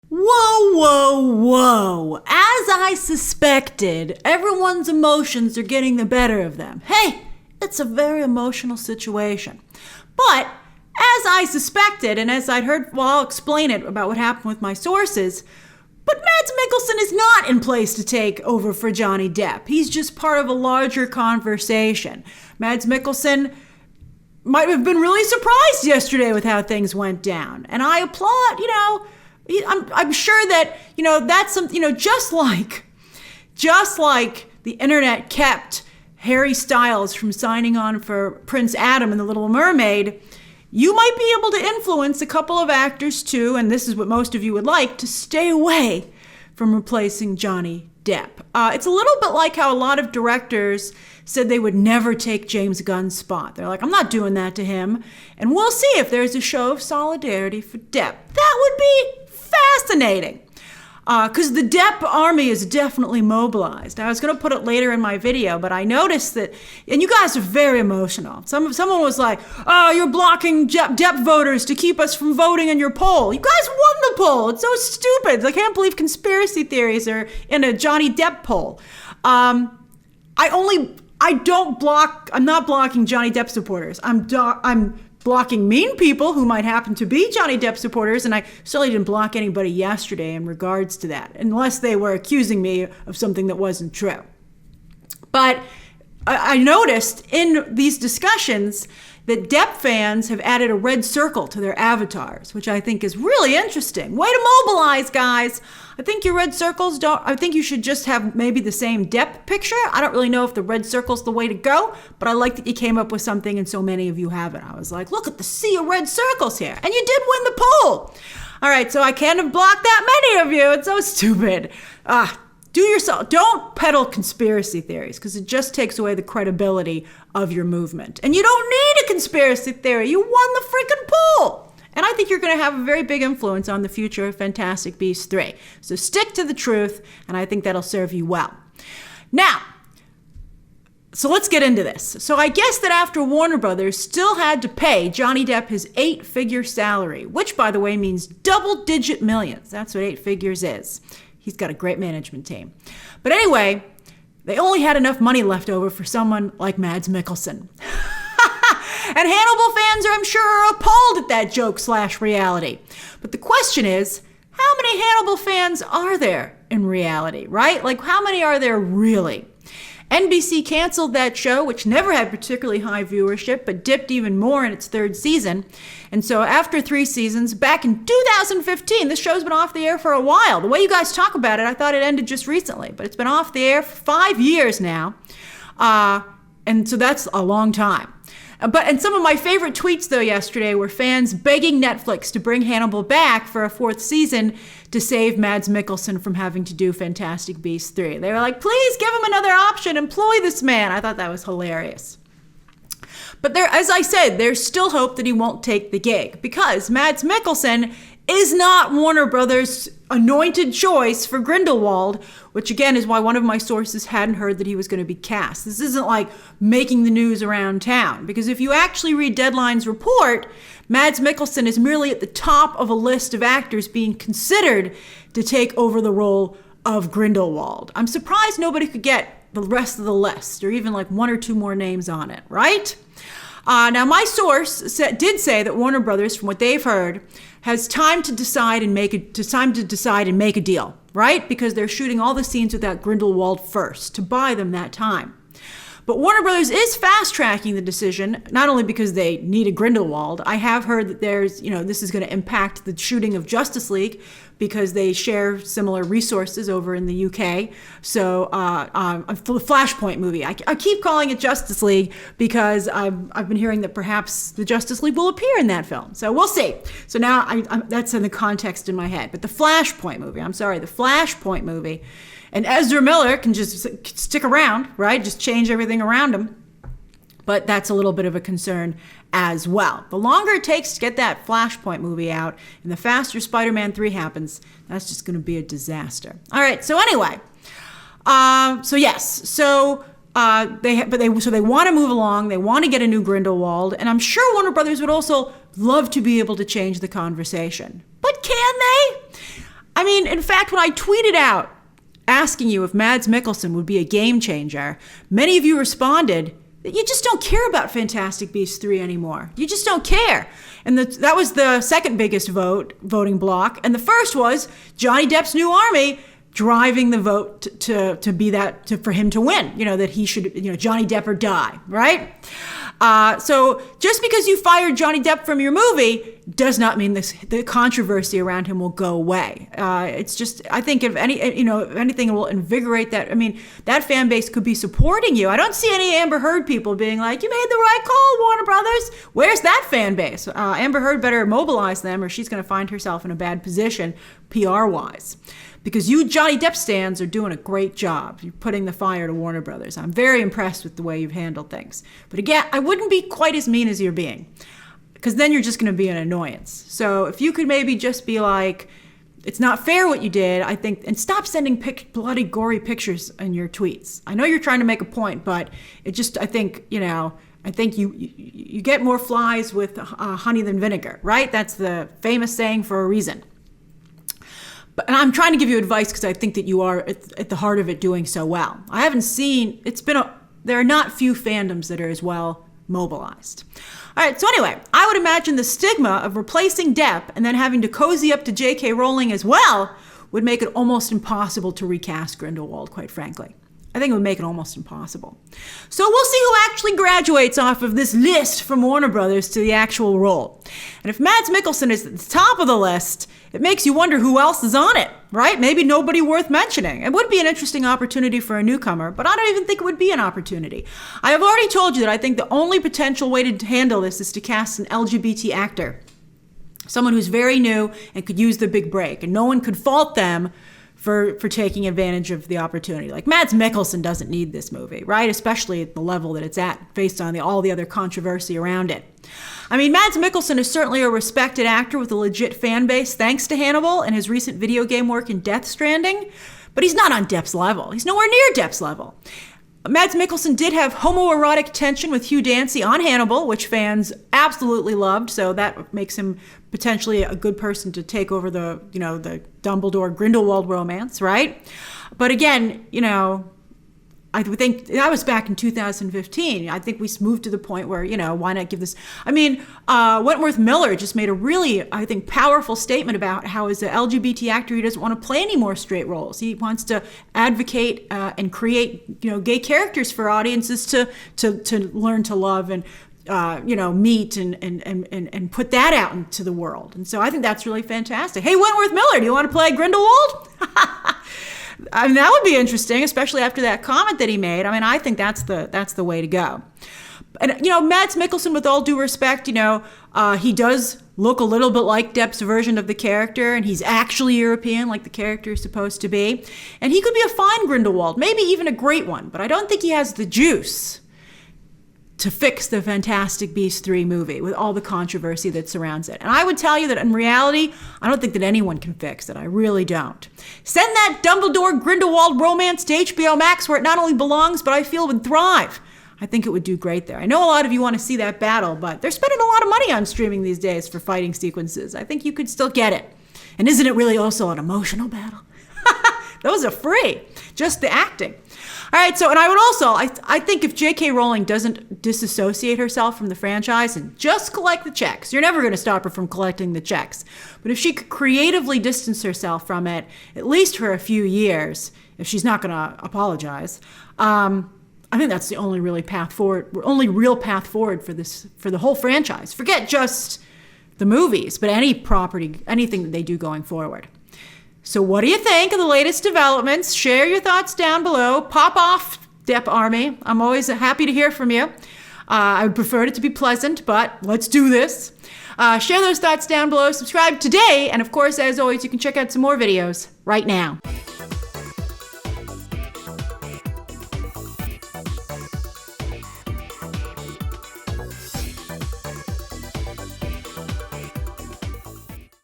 Whoa, whoa, whoa. As I suspected, everyone's emotions are getting the better of them. Hey, it's a very emotional situation. But as I suspected, and as I'd heard, well, I'll explain it about what happened with my sources, but Mads Mikkelsen is not in place to take over for Johnny Depp. He's just part of a larger conversation. Mads Mikkelsen might have been really surprised yesterday with how things went down. And I applaud, I'm sure that, that's something, just like the internet kept Harry Styles from signing on for Prince Adam in The Little Mermaid, you might be able to influence a couple of actors too, and this is what most of you would like, to stay away from replacing Johnny Depp. It's a little bit like how a lot of directors said they would never take James Gunn's spot. They're like, I'm not doing that to him. And we'll see if there's a show of solidarity for Depp. That would be fascinating. Because the Depp army is definitely mobilized. I was going to put it later in my video, but I noticed that, and you guys are very emotional. Someone was like, oh, you're blocking Depp voters to keep us from voting in your poll. You guys won the poll. It's so stupid. I can't believe conspiracy theories are in a Johnny Depp poll. I'm not blocking Johnny Depp supporters. I'm blocking mean people who might happen to be Johnny Depp supporters, and I certainly didn't block anybody yesterday in regards to that, unless they were accusing me of something that wasn't true. But I noticed in these discussions that Depp fans have added a red circle to their avatars, which I think is really interesting. Way to mobilize, guys. I think your red circles I think you should just have maybe the same Depp picture. I don't really know if the red circle's the way to go, but I like that you came up with something and so many of you have it. I was like, look at the sea of red circles here. And you did win the poll. All right, so I can't have blocked that many of you. It's so stupid. Don't peddle conspiracy theories, because it just takes away the credibility of your movement. And you don't need a conspiracy theory. You won the freaking poll. And I think you're going to have a very big influence on the future of Fantastic Beasts 3. So stick to the truth, and I think that'll serve you well. Now, so let's get into this. So I guess that after Warner Brothers still had to pay Johnny Depp his 8-figure salary, which, by the way, means double-digit millions. That's what 8 figures is. He's got a great management team. But anyway, they only had enough money left over for someone like Mads Mikkelsen. And Hannibal fans, I'm sure, are appalled at that joke/reality. But the question is, how many Hannibal fans are there in reality, right? Like, how many are there really? NBC canceled that show, which never had particularly high viewership, but dipped even more in its 3rd season. And so after 3 seasons, back in 2015, this show's been off the air for a while. The way you guys talk about it, I thought it ended just recently, but it's been off the air for 5 years now. And so that's a long time. And some of my favorite tweets, though, yesterday were fans begging Netflix to bring Hannibal back for a 4th season to save Mads Mikkelsen from having to do Fantastic Beasts 3. They were like, please give him another option, employ this man. I thought that was hilarious. But as I said, there's still hope that he won't take the gig, because Mads Mikkelsen is not Warner Brothers' anointed choice for Grindelwald, which again is why one of my sources hadn't heard that he was going to be cast. This isn't like making the news around town, because if you actually read Deadline's report, Mads Mikkelsen is merely at the top of a list of actors being considered to take over the role of Grindelwald. I'm surprised nobody could get the rest of the list, or even like 1 or 2 more names on it, right? Now, my source did say that Warner Brothers, from what they've heard, has time to decide and make a deal, right? Because they're shooting all the scenes without Grindelwald first, to buy them that time. But Warner Brothers is fast-tracking the decision, not only because they need a Grindelwald. I have heard that this is going to impact the shooting of Justice League, because they share similar resources over in the UK. So a Flashpoint movie. I keep calling it Justice League because I've been hearing that perhaps the Justice League will appear in that film. So we'll see. So now that's in the context in my head. But the Flashpoint movie. And Ezra Miller can just stick around, right? Just change everything around him. But that's a little bit of a concern as well. The longer it takes to get that Flashpoint movie out, and the faster Spider-Man 3 happens, that's just going to be a disaster. All right. So anyway, they want to move along. They want to get a new Grindelwald, and I'm sure Warner Brothers would also love to be able to change the conversation. But can they? I mean, in fact, when I tweeted out asking you if Mads Mikkelsen would be a game changer, many of you responded that you just don't care about Fantastic Beasts 3 anymore. You just don't care. And that was the second biggest voting block. And the first was Johnny Depp's new army driving the vote to be that, for him to win, that he should, Johnny Depp or die, right? So just because you fired Johnny Depp from your movie does not mean the controversy around him will go away. It's just, I think if anything, it will invigorate that. I mean, that fan base could be supporting you. I don't see any Amber Heard people being like, you made the right call, Warner Brothers. Where's that fan base? Amber Heard better mobilize them or she's going to find herself in a bad position PR-wise. Because you Johnny Depp stans are doing a great job. You're putting the fire to Warner Brothers. I'm very impressed with the way you've handled things. But again, I wouldn't be quite as mean as you're being. Because then you're just going to be an annoyance. So if you could maybe just be like, it's not fair what you did, I think, and stop sending bloody, gory pictures in your tweets. I know you're trying to make a point, but it just, I think you get more flies with honey than vinegar, right? That's the famous saying for a reason. And I'm trying to give you advice because I think that you are at the heart of it doing so well. I haven't seen, there are not few fandoms that are as well mobilized. All right, so anyway, I would imagine the stigma of replacing Depp and then having to cozy up to J.K. Rowling as well would make it almost impossible to recast Grindelwald, quite frankly. I think it would make it almost impossible. So we'll see who actually graduates off of this list from Warner Brothers to the actual role. And if Mads Mikkelsen is at the top of the list, it makes you wonder who else is on it, right? Maybe nobody worth mentioning. It would be an interesting opportunity for a newcomer, but I don't even think it would be an opportunity. I have already told you that I think the only potential way to handle this is to cast an LGBT actor. Someone who's very new and could use the big break, and no one could fault them for taking advantage of the opportunity. Like Mads Mikkelsen doesn't need this movie, right? Especially at the level that it's at, based on all the other controversy around it. I mean, Mads Mikkelsen is certainly a respected actor with a legit fan base, thanks to Hannibal and his recent video game work in Death Stranding, but he's not on Depp's level. He's nowhere near Depp's level. Mads Mikkelsen did have homoerotic tension with Hugh Dancy on Hannibal, which fans absolutely loved, so that makes him potentially a good person to take over the Dumbledore Grindelwald romance, right? But again, I think that was back in 2015. I think we moved to the point where, why not give this? I mean, Wentworth Miller just made a really, I think, powerful statement about how as an LGBT actor, he doesn't want to play any more straight roles. He wants to advocate and create, gay characters for audiences to learn to love and, meet and put that out into the world. And so I think that's really fantastic. Hey, Wentworth Miller, do you want to play Grindelwald? I mean, that would be interesting, especially after that comment that he made. I mean, I think that's the way to go. And, Mads Mikkelsen, with all due respect, he does look a little bit like Depp's version of the character, and he's actually European, like the character is supposed to be. And he could be a fine Grindelwald, maybe even a great one, but I don't think he has the juice to fix the Fantastic Beasts 3 movie with all the controversy that surrounds it. And I would tell you that in reality, I don't think that anyone can fix it. I really don't. Send that Dumbledore Grindelwald romance to HBO Max where it not only belongs, but I feel would thrive. I think it would do great there. I know a lot of you want to see that battle, but they're spending a lot of money on streaming these days for fighting sequences. I think you could still get it. And isn't it really also an emotional battle? Those are free, just the acting. All right, so, and I would also, I think if J.K. Rowling doesn't disassociate herself from the franchise and just collect the checks, you're never going to stop her from collecting the checks. But if she could creatively distance herself from it, at least for a few years, if she's not going to apologize, I think that's the only real path forward for the whole franchise. Forget just the movies, but any property, anything that they do going forward. So what do you think of the latest developments? Share your thoughts down below. Pop off, Depp Army. I'm always happy to hear from you. I would prefer it to be pleasant, but let's do this. Share those thoughts down below. Subscribe today. And of course, as always, you can check out some more videos right now.